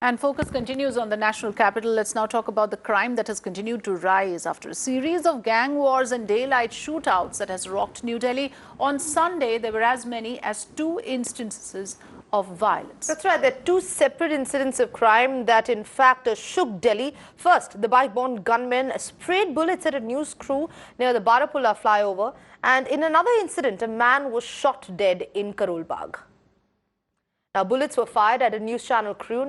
And focus continues on the national capital. Let's now talk about the crime that has continued to rise after a series of gang wars and daylight shootouts that has rocked New Delhi. On Sunday, there were as many as 2 instances of violence. That's right. There are 2 separate incidents of crime that in fact shook Delhi. First, the bike-borne gunmen sprayed bullets at a news crew near the Barapullah flyover. And in another incident, a man was shot dead in Karol Bagh. Now, bullets were fired at a news channel crew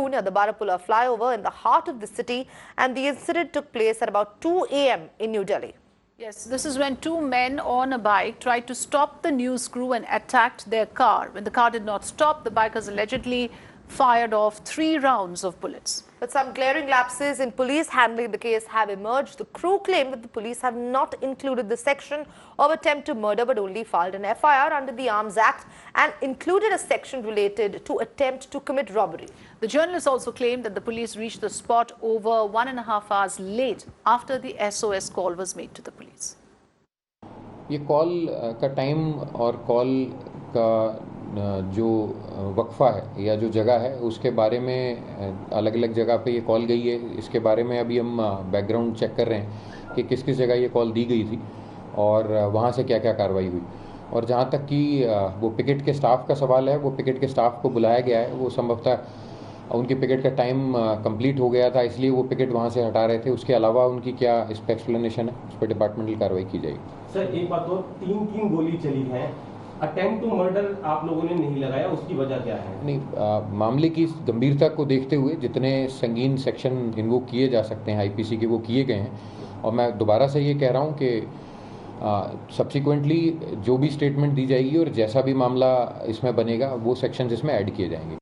near the Barapullah flyover in the heart of the city, and the incident took place at about 2 a.m. in New Delhi. Yes, this is when 2 men on a bike tried to stop the news crew and attacked their car. When the car did not stop, the bikers allegedly fired off 3 rounds of bullets. But some glaring lapses in police handling the case have emerged. The crew claimed that the police have not included the section of attempt to murder but only filed an FIR under the Arms Act and included a section related to attempt to commit robbery. The journalists also claimed that the police reached the spot over 1.5 hours late after the SOS call was made to the police. ये call का time और call का जो वक्फा है या जो जगह है उसके बारे में अलग अलग जगह पे ये कॉल गई है. इसके बारे में अभी हम बैकग्राउंड चेक कर रहे हैं कि किस किस जगह ये कॉल दी गई थी और वहाँ से क्या क्या कार्रवाई हुई. और जहाँ तक कि वो पिकेट के स्टाफ का सवाल है, वो पिकेट के स्टाफ को बुलाया गया है. वो संभवतः उनकी पिकेट का टाइम कंप्लीट हो गया था, इसलिए वो पिकेट वहाँ से हटा रहे थे. उसके अलावा उनकी क्या इस पर एक्सप्लेनेशन है, उस पर डिपार्टमेंटल कार्रवाई की जाएगी. सर, एक बात और, 3 गोली चली हैं. अटेम्प्ट टू मर्डर आप लोगों ने नहीं लगाया, उसकी वजह क्या है? नहीं, मामले की गंभीरता को देखते हुए जितने संगीन सेक्शन इन्वोक किए जा सकते हैं आईपीसी के वो किए गए हैं. और मैं दोबारा से ये कह रहा हूँ कि सब्सिक्वेंटली जो भी स्टेटमेंट दी जाएगी और जैसा भी मामला इसमें बनेगा वो सेक्शंस इसमें ऐड किए जाएंगे.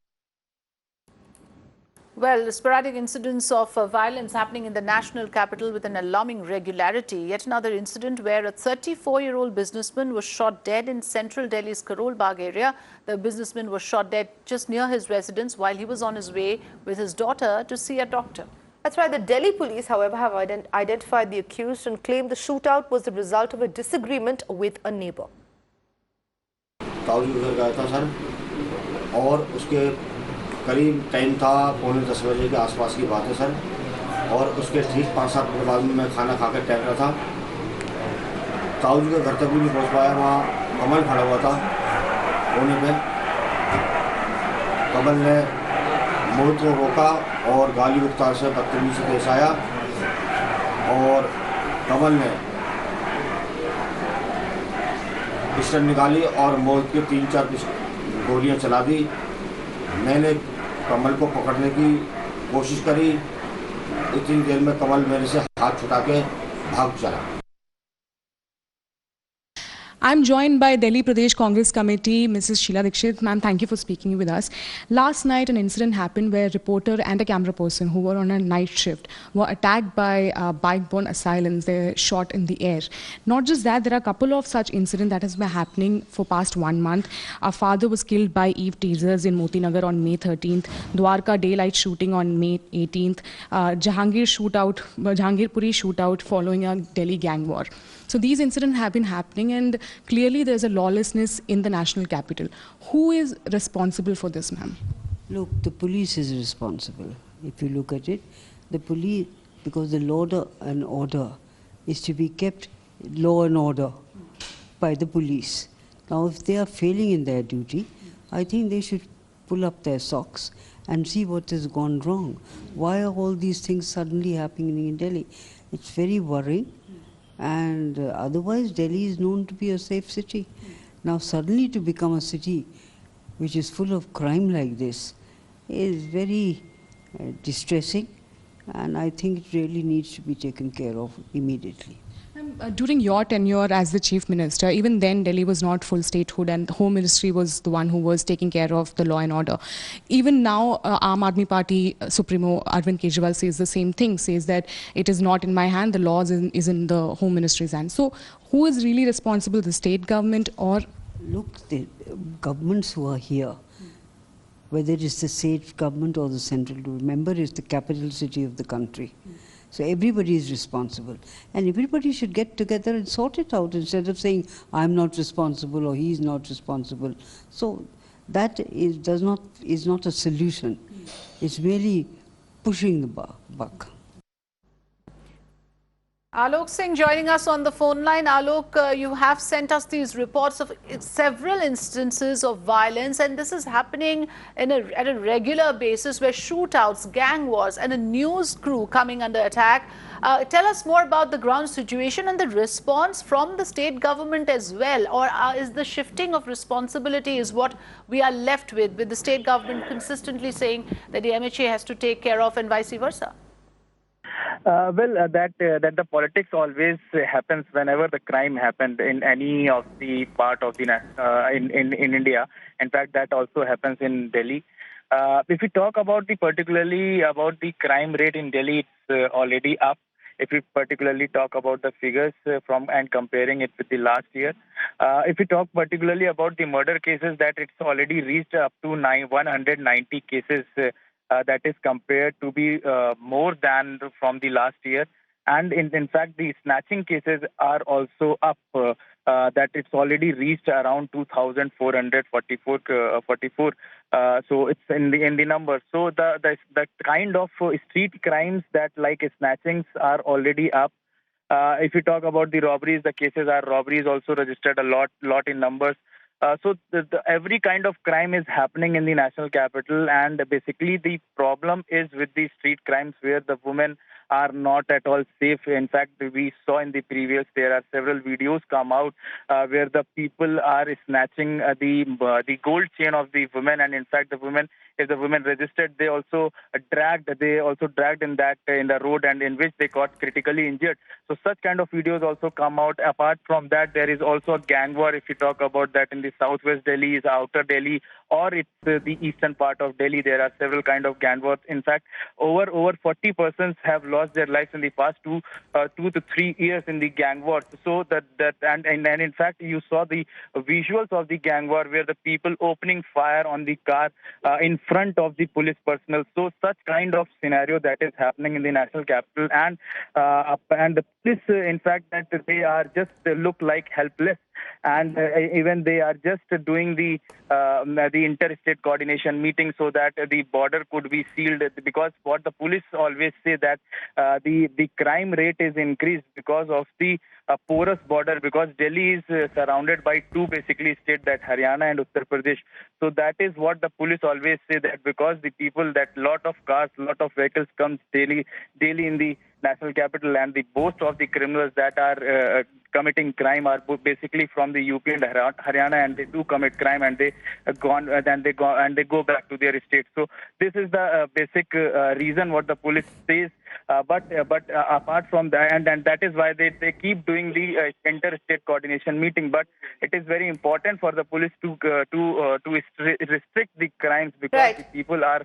Well, sporadic incidents of violence happening in the national capital with an alarming regularity. Yet another incident where a 34-year-old businessman was shot dead in central Delhi's Karol Bagh area. The businessman was shot dead just near his residence while he was on his way with his daughter to see a doctor. That's right. The Delhi police, however, have identified the accused and claimed the shootout was the result of a disagreement with a neighbor. करीब time था 9:45 बजे के आसपास की बात है sir. और उसके ठीक 5-7 मिनट बाद में मैं खाना खा कर टहल रहा था. ताऊ जी के घर तक भी नहीं पहुंच पाया. वहाँ कमल खड़ा हुआ था कोने पे. कमल ने मोहित को रोका और गाली गुफ्तार से बदतमीजी से पेश आया. और कमल ने पिस्टल निकाली और मोहित के 3-4 गोलियाँ चला दी. मैंने कमल को पकड़ने की कोशिश करी. इतनी देर में कमल मेरे से हाथ छुटा के भाग चला. I'm joined by Delhi Pradesh Congress Committee, Mrs. Sheila Dikshit. Ma'am, thank you for speaking with us. Last night, an incident happened where a reporter and a camera person who were on a night shift were attacked by bike-borne assailants. They were shot in the air. Not just that, there are a couple of such incidents that has been happening for past 1 month. Our father was killed by Eve teasers in Moti Nagar on May 13th. Dwarka daylight shooting on May 18th. Jahangirpuri shootout following a Delhi gang war. So these incidents have been happening, and clearly there's a lawlessness in the national capital. Who is responsible for this, ma'am? Look, the police is responsible. If you look at it, the police, because the law and order is to be kept law and order by the police. Now, if they are failing in their duty, I think they should pull up their socks and see what has gone wrong. Why are all these things suddenly happening in Delhi? It's very worrying. And otherwise, Delhi is known to be a safe city. Now, suddenly to become a city which is full of crime like this is very distressing, and I think it really needs to be taken care of immediately. During your tenure as the Chief Minister, even then Delhi was not full statehood and the Home Ministry was the one who was taking care of the law and order. Even now, Aam Aadmi Party Supremo Arvind Kejriwal says the same thing, says that it is not in my hand, the laws is in the Home Ministry's hand. So who is really responsible, the state government or? Look, the governments who are here, whether it is the state government or the central, remember it's the capital city of the country. So everybody is responsible, and everybody should get together and sort it out instead of saying I'm not responsible or he's not responsible. So that is not a solution. It's really pushing the buck. Alok Singh joining us on the phone line. Alok, you have sent us these reports of several instances of violence, and this is happening at a regular basis, where shootouts, gang wars, and a news crew coming under attack. Tell us more about the ground situation and the response from the state government as well. Or is the shifting of responsibility is what we are left with the state government consistently saying that the MHA has to take care of, and vice versa? That the politics always happens whenever the crime happened in any of the part of the in India. In fact, that also happens in Delhi. If we talk about particularly about the crime rate in Delhi, it's already up. If we particularly talk about the figures from and comparing it with the last year, if we talk particularly about the murder cases, that it's already reached up to 190 cases. That is compared to be more than from the last year. And in fact, the snatching cases are also up, that it's already reached around 2,444. So it's in the numbers. So the kind of street crimes that like snatchings are already up. If you talk about the robberies, the cases are robberies also registered a lot in numbers. So every kind of crime is happening in the national capital, and basically the problem is with the street crimes where the women are not at all safe. In fact, we saw in the previous, there are several videos come out where the people are snatching the gold chain of the women, and in fact the women, if the women registered, they also dragged in the road, and in which they got critically injured. So such kind of videos also come out. Apart from that, there is also a gang war. If you talk about that in the southwest Delhi, is outer Delhi, or it's the eastern part of Delhi, there are several kind of gang wars. In fact, over 40 persons have lost their lives in the past 2 to 3 years in the gang wars. So and in fact, you saw the visuals of the gang war where the people opening fire on the car in front of the police personnel. So such kind of scenario that is happening in the national capital, and the police, in fact, that they are just look like helpless, and even they are just doing the interstate coordination meeting so that the border could be sealed, because what the police always say that the crime rate is increased because of the porous border, because Delhi is surrounded by two basically states, that Haryana and Uttar Pradesh. So that is what the police always say, that because the people, that lot of cars, lot of vehicles comes daily in the national capital, and the most of the criminals that are committing crime are basically from the UP and Haryana, and they do commit crime, and they go back to their state. So this is the basic reason what the police says. But apart from that, and that is why they keep doing the interstate coordination meeting. But it is very important for the police to restrict the crimes, because the people are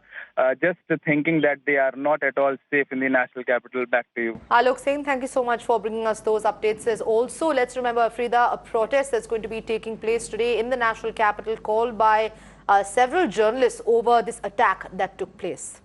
just thinking that they are not at all safe in the national capital. Back to you. Alok Singh, thank you so much for bringing us those updates. There's also, let's remember, Afrida, a protest that's going to be taking place today in the national capital, called by several journalists over this attack that took place.